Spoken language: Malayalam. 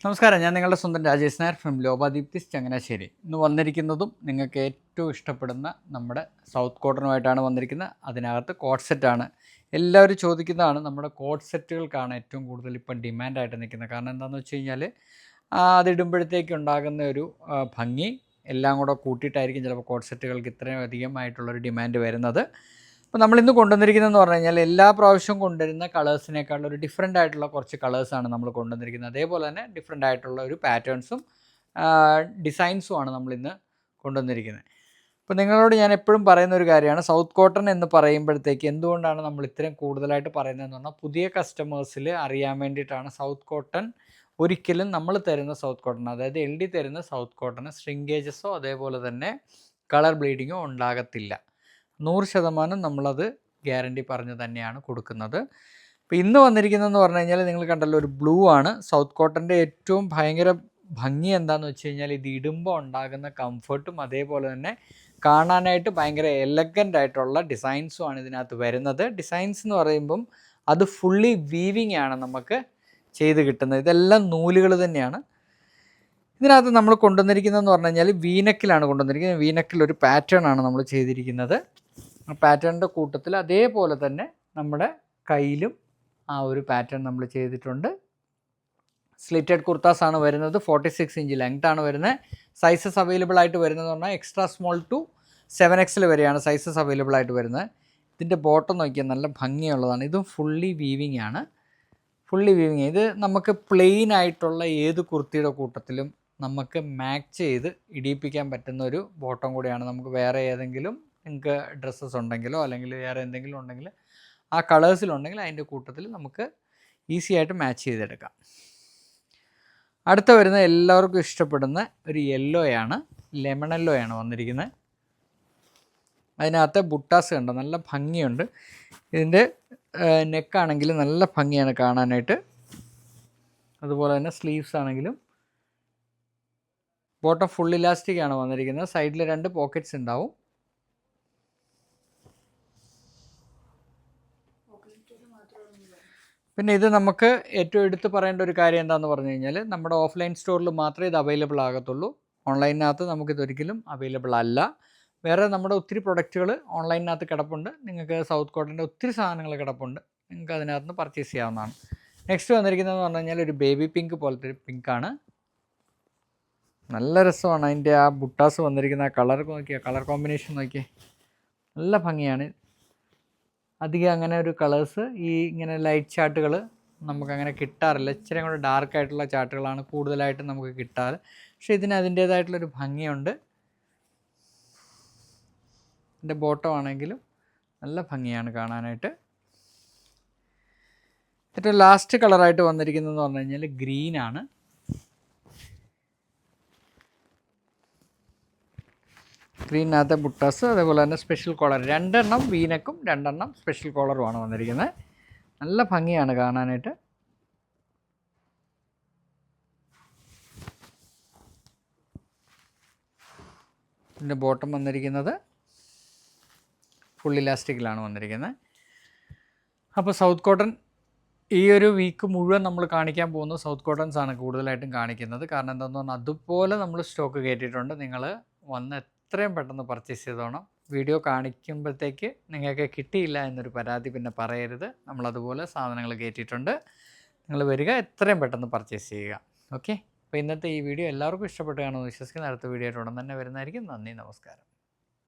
നമസ്കാരം, ഞാൻ നിങ്ങളുടെ സ്വന്തം രാജേഷ് നായർ ഫ്രം ലോപാദീപ്തിസ് ചങ്ങനാശ്ശേരി. ഇന്ന് വന്നിരിക്കുന്നതും നിങ്ങൾക്ക് ഏറ്റവും ഇഷ്ടപ്പെടുന്ന നമ്മുടെ സൗത്ത് കോട്ടണുമായിട്ടാണ് വന്നിരിക്കുന്നത്. അതിനകത്ത് കോട്ട് സെറ്റാണ്. എല്ലാവരും ചോദിക്കുന്നതാണ്, നമ്മുടെ കോട്ട് സെറ്റുകൾക്കാണ് ഏറ്റവും കൂടുതൽ ഇപ്പം ഡിമാൻഡായിട്ട് നിൽക്കുന്നത്. കാരണം എന്താണെന്ന് വെച്ച് കഴിഞ്ഞാൽ അതിടുമ്പോഴത്തേക്ക് ഉണ്ടാകുന്ന ഒരു ഭംഗി എല്ലാം കൂടെ കൂട്ടിയിട്ടായിരിക്കും ചിലപ്പോൾ കോട്ട് സെറ്റുകൾക്ക് ഇത്രയും അധികമായിട്ടുള്ളൊരു ഡിമാൻഡ് വരുന്നത്. അപ്പോൾ നമ്മളിന്ന് കൊണ്ടുവന്നിരിക്കുന്നതെന്ന് പറഞ്ഞു കഴിഞ്ഞാൽ എല്ലാ പ്രാവശ്യവും കൊണ്ടുവരുന്ന കളേഴ്സിനേക്കാളും ഒരു ഡിഫറെൻ്റ് ആയിട്ടുള്ള കുറച്ച് കളേഴ്സാണ് നമ്മൾ കൊണ്ടുവന്നിരിക്കുന്നത്. അതേപോലെ തന്നെ ഡിഫറെൻ്റ് ആയിട്ടുള്ള ഒരു പാറ്റേൺസും ഡിസൈൻസുമാണ് നമ്മളിന്ന് കൊണ്ടുവന്നിരിക്കുന്നത്. അപ്പോൾ നിങ്ങളോട് ഞാൻ എപ്പോഴും പറയുന്ന ഒരു കാര്യമാണ്, സൗത്ത് കോട്ടൺ എന്ന് പറയുമ്പോഴത്തേക്ക് എന്തുകൊണ്ടാണ് നമ്മൾ ഇത്രയും കൂടുതലായിട്ട് പറയുന്നതെന്ന് പറഞ്ഞാൽ, പുതിയ കസ്റ്റമേഴ്സിൽ അറിയാൻ വേണ്ടിയിട്ടാണ്. സൗത്ത് കോട്ടൺ ഒരിക്കലും നമ്മൾ തരുന്ന സൗത്ത് കോട്ടൺ, അതായത് LD തരുന്ന സൗത്ത് കോട്ടണ് ശ്രിങ്കേജസോ അതേപോലെ തന്നെ കളർ ബ്ലീഡിങ്ങോ ഉണ്ടാകത്തില്ല. 100% നമ്മളത് ഗ്യാരണ്ടി പറഞ്ഞ് തന്നെയാണ് കൊടുക്കുന്നത്. അപ്പോൾ ഇന്ന് വന്നിരിക്കുന്നതെന്ന് പറഞ്ഞു കഴിഞ്ഞാൽ നിങ്ങൾ കണ്ടല്ലോ, ഒരു ബ്ലൂ ആണ്. സൗത്ത് കോട്ടൻ്റെ ഏറ്റവും ഭയങ്കര ഭംഗി എന്താണെന്ന് വെച്ച് കഴിഞ്ഞാൽ ഇത് ഇടുമ്പോൾ ഉണ്ടാകുന്ന കംഫർട്ടും അതേപോലെ തന്നെ കാണാനായിട്ട് ഭയങ്കര എലഗൻ്റ് ആയിട്ടുള്ള ഡിസൈൻസുമാണ് ഇതിനകത്ത് വരുന്നത്. ഡിസൈൻസ് എന്ന് പറയുമ്പം അത് ഫുള്ളി വീവിങ് ആണ് നമുക്ക് ചെയ്ത് കിട്ടുന്നത്. ഇതെല്ലാം നൂലുകൾ തന്നെയാണ്. ഇതിനകത്ത് നമ്മൾ കൊണ്ടുവന്നിരിക്കുന്നതെന്ന് പറഞ്ഞു കഴിഞ്ഞാൽ വീനക്കിലാണ് കൊണ്ടുവന്നിരിക്കുന്നത്. വീനക്കിൽ ഒരു പാറ്റേൺ ആണ് നമ്മൾ ചെയ്തിരിക്കുന്നത്. ആ പാറ്റേണിൻ്റെ കൂട്ടത്തിൽ അതേപോലെ തന്നെ നമ്മുടെ കയ്യിലും ആ ഒരു പാറ്റേൺ നമ്മൾ ചെയ്തിട്ടുണ്ട്. സ്ലിറ്റഡ് കുർത്താസാണ് വരുന്നത്. 46 ഇഞ്ച് ലെങ്ത് ആണ് വരുന്നത്. സൈസസ് അവൈലബിൾ ആയിട്ട് വരുന്നതെന്ന് പറഞ്ഞാൽ എക്സ്ട്രാ സ്മോൾ ടു 7XL വരെയാണ് സൈസസ് അവൈലബിൾ ആയിട്ട് വരുന്നത്. ഇതിൻ്റെ ബോട്ടം നോക്കിയാൽ നല്ല ഭംഗിയുള്ളതാണ്. ഇതും ഫുള്ളി വീവിങ് ആണ്. Fully weaving. ഇത് നമുക്ക് പ്ലെയിൻ ആയിട്ടുള്ള ഏത് കുർത്തിയുടെ കൂട്ടത്തിലും നമുക്ക് മാച്ച് ചെയ്ത് ഇടിയിപ്പിക്കാൻ പറ്റുന്ന ഒരു ബോട്ടം കൂടിയാണ്. നമുക്ക് വേറെ ഏതെങ്കിലും നിങ്ങൾക്ക് ഡ്രസ്സസ് ഉണ്ടെങ്കിലോ അല്ലെങ്കിൽ വേറെ എന്തെങ്കിലും ഉണ്ടെങ്കിൽ ആ കളേഴ്സിലുണ്ടെങ്കിൽ അതിൻ്റെ കൂട്ടത്തിൽ നമുക്ക് ഈസി ആയിട്ട് മാച്ച് ചെയ്തെടുക്കാം. അടുത്ത വരുന്ന എല്ലാവർക്കും ഇഷ്ടപ്പെടുന്ന ഒരു യെല്ലോയാണ്, ലെമൺ യെല്ലോയാണ് വന്നിരിക്കുന്നത്. അതിനകത്ത് ബുട്ടാസ് കണ്ടോ, നല്ല ഭംഗിയുണ്ട്. ഇതിൻ്റെ നെക്കാണെങ്കിൽ നല്ല ഭംഗിയാണ് കാണാനായിട്ട്. അതുപോലെ തന്നെ സ്ലീവ്സ് ആണെങ്കിലും ബോട്ടം ഫുൾ ഇലാസ്റ്റിക് ആണ് വന്നിരിക്കുന്നത്. സൈഡിൽ 2 പോക്കറ്റ്സ് ഉണ്ടാവും. പിന്നെ ഇത് നമുക്ക് ഏറ്റവും എടുത്ത് പറയേണ്ട ഒരു കാര്യം എന്താണെന്ന് പറഞ്ഞു കഴിഞ്ഞാൽ, നമ്മുടെ ഓഫ്ലൈൻ സ്റ്റോറിൽ മാത്രമേ ഇത് അവൈലബിൾ ആകത്തുള്ളൂ. ഓൺലൈനിനകത്ത് നമുക്കിതൊരിക്കലും അവൈലബിൾ അല്ല. വേറെ നമ്മുടെ ഒത്തിരി പ്രൊഡക്റ്റുകൾ ഓൺലൈനിനകത്ത് കിടപ്പുണ്ട്. നിങ്ങൾക്ക് സൗത്ത് കോട്ടൻ്റെ ഒത്തിരി സാധനങ്ങൾ കിടപ്പുണ്ട്. നിങ്ങൾക്ക് അതിനകത്ത് നിന്ന് പർച്ചേസ് ചെയ്യാവുന്നതാണ്. നെക്സ്റ്റ് വന്നിരിക്കുന്നതെന്ന് പറഞ്ഞു കഴിഞ്ഞാൽ ഒരു ബേബി പിങ്ക് പോലത്തെ ഒരു പിങ്കാണ്. നല്ല രസമാണ് അതിൻ്റെ ആ ബുട്ടാസ് വന്നിരിക്കുന്ന ആ കളർ നോക്കിയാൽ, കളർ കോമ്പിനേഷൻ നോക്കിയേ, നല്ല ഭംഗിയാണ്. അധികം അങ്ങനെ ഒരു കളേഴ്സ് ഇങ്ങനെ ലൈറ്റ് ചാർട്ടുകൾ നമുക്കങ്ങനെ കിട്ടാറില്ല. ഇച്ചിരി കൂടെ ഡാർക്കായിട്ടുള്ള ചാർട്ടുകളാണ് കൂടുതലായിട്ടും നമുക്ക് കിട്ടാറ്. പക്ഷേ ഇതിന് അതിൻ്റേതായിട്ടുള്ളൊരു ഭംഗിയുണ്ട്. ഇതിൻ്റെ ബോട്ടം ആണെങ്കിലും നല്ല ഭംഗിയാണ് കാണാനായിട്ട്. ഏറ്റവും ലാസ്റ്റ് കളറായിട്ട് വന്നിരിക്കുന്നതെന്ന് പറഞ്ഞു കഴിഞ്ഞാൽ ഗ്രീനാണ്. ഗ്രീനകത്തെ ബുട്ടാസ്, അതേപോലെ തന്നെ സ്പെഷ്യൽ കോളർ 2 എണ്ണം വീനക്കും 2 എണ്ണം സ്പെഷ്യൽ കോളറുമാണ് വന്നിരിക്കുന്നത്. നല്ല ഭംഗിയാണ് കാണാനായിട്ട്. ഇതിൻ്റെ ബോട്ടം വന്നിരിക്കുന്നത് ഫുൾ ഇലാസ്റ്റിക്കിലാണ് വന്നിരിക്കുന്നത്. അപ്പോൾ സൗത്ത് കോട്ടൺ ഈ ഒരു വീക്ക് മുഴുവൻ നമ്മൾ കാണിക്കാൻ പോകുന്നത് സൗത്ത് കോട്ടൺസ് ആണ് കൂടുതലായിട്ടും കാണിക്കുന്നത്. കാരണം എന്താണെന്ന് പറഞ്ഞാൽ അതുപോലെ നമ്മൾ സ്റ്റോക്ക് കയറ്റിയിട്ടുണ്ട്. നിങ്ങൾ വന്ന് എത്രയും പെട്ടെന്ന് പർച്ചേസ് ചെയ്തോണം. വീഡിയോ കാണിക്കുമ്പോഴത്തേക്ക് നിങ്ങൾക്ക് കിട്ടിയില്ല എന്നൊരു പരാതി പിന്നെ പറയരുത്. നമ്മളതുപോലെ സാധനങ്ങൾ കയറ്റിയിട്ടുണ്ട്. നിങ്ങൾ വരിക, എത്രയും പെട്ടെന്ന് പർച്ചേസ് ചെയ്യുക. ഓക്കെ. അപ്പോൾ ഇന്നത്തെ ഈ വീഡിയോ എല്ലാവർക്കും ഇഷ്ടപ്പെട്ട് കാണുമെന്ന് വിശ്വസിക്കുന്നു. അടുത്ത വീഡിയോ ആയിട്ട് ഉടൻ തന്നെ വരുന്നതായിരിക്കും. നന്ദി, നമസ്കാരം.